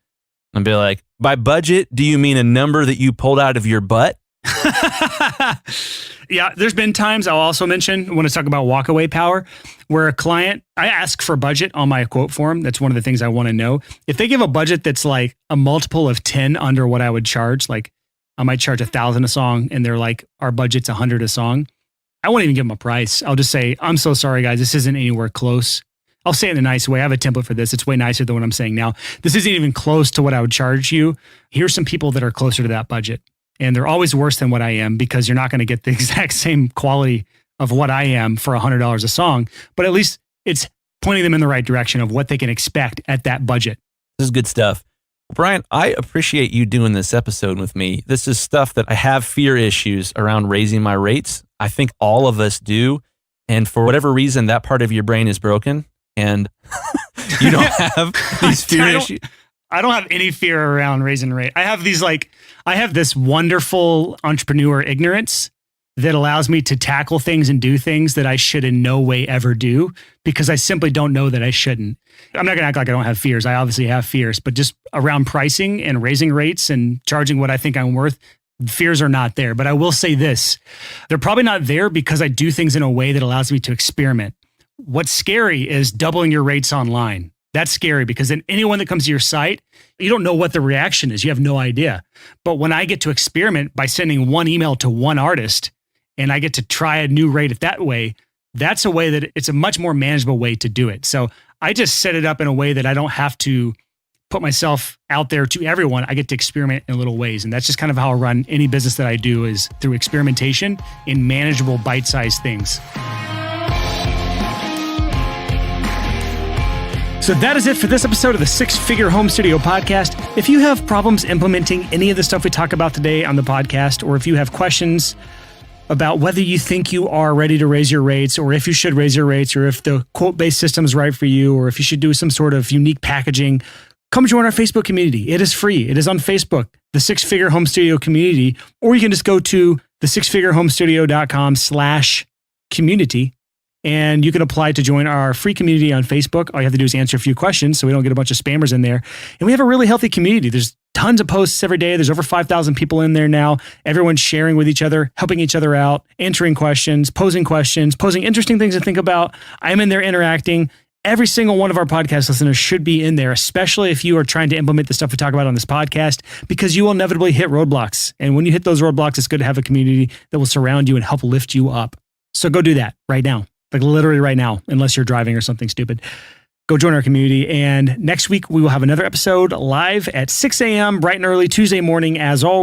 And be like, by budget, do you mean a number that you pulled out of your butt? Yeah, there's been times I'll also mention when I talk about walkaway power, where a client, I ask for budget on my quote form. That's one of the things I want to know. If they give a budget that's like a multiple of 10 under what I would charge, like I might charge $1,000 a song and they're like, our budget's $100 a song, I won't even give them a price. I'll just say, I'm so sorry, guys. This isn't anywhere close. I'll say it in a nice way. I have a template for this. It's way nicer than what I'm saying now. This isn't even close to what I would charge you. Here's some people that are closer to that budget. And they're always worse than what I am because you're not going to get the exact same quality of what I am for $100 a song. But at least it's pointing them in the right direction of what they can expect at that budget. This is good stuff. Brian, I appreciate you doing this episode with me. This is stuff that I have fear issues around raising my rates. I think all of us do. And for whatever reason, that part of your brain is broken and you don't have these fear issues. I don't have any fear around raising rate. I have this wonderful entrepreneur ignorance that allows me to tackle things and do things that I should in no way ever do because I simply don't know that I shouldn't. I'm not going to act like I don't have fears. I obviously have fears, but just around pricing and raising rates and charging what I think I'm worth, fears are not there. But I will say this, they're probably not there because I do things in a way that allows me to experiment. What's scary is doubling your rates online. That's scary because then anyone that comes to your site, you don't know what the reaction is. You have no idea. But when I get to experiment by sending one email to one artist and I get to try a new rate that way, that's a way that it's a much more manageable way to do it. So I just set it up in a way that I don't have to put myself out there to everyone. I get to experiment in little ways. And that's just kind of how I run any business that I do is through experimentation in manageable bite-sized things. So that is it for this episode of the Six Figure Home Studio Podcast. If you have problems implementing any of the stuff we talk about today on the podcast, or if you have questions about whether you think you are ready to raise your rates, or if you should raise your rates, or if the quote-based system is right for you, or if you should do some sort of unique packaging, come join our Facebook community. It is free. It is on Facebook, the Six Figure Home Studio community, or you can just go to thesixfigurehomestudio.com/community. And you can apply to join our free community on Facebook. All you have to do is answer a few questions so we don't get a bunch of spammers in there. And we have a really healthy community. There's tons of posts every day. There's over 5,000 people in there now. Everyone's sharing with each other, helping each other out, answering questions, posing interesting things to think about. I'm in there interacting. Every single one of our podcast listeners should be in there, especially if you are trying to implement the stuff we talk about on this podcast, because you will inevitably hit roadblocks. And when you hit those roadblocks, it's good to have a community that will surround you and help lift you up. So go do that right now. Like literally right now, unless you're driving or something stupid. Go join our community. And next week, we will have another episode live at 6 a.m. bright and early Tuesday morning, as always.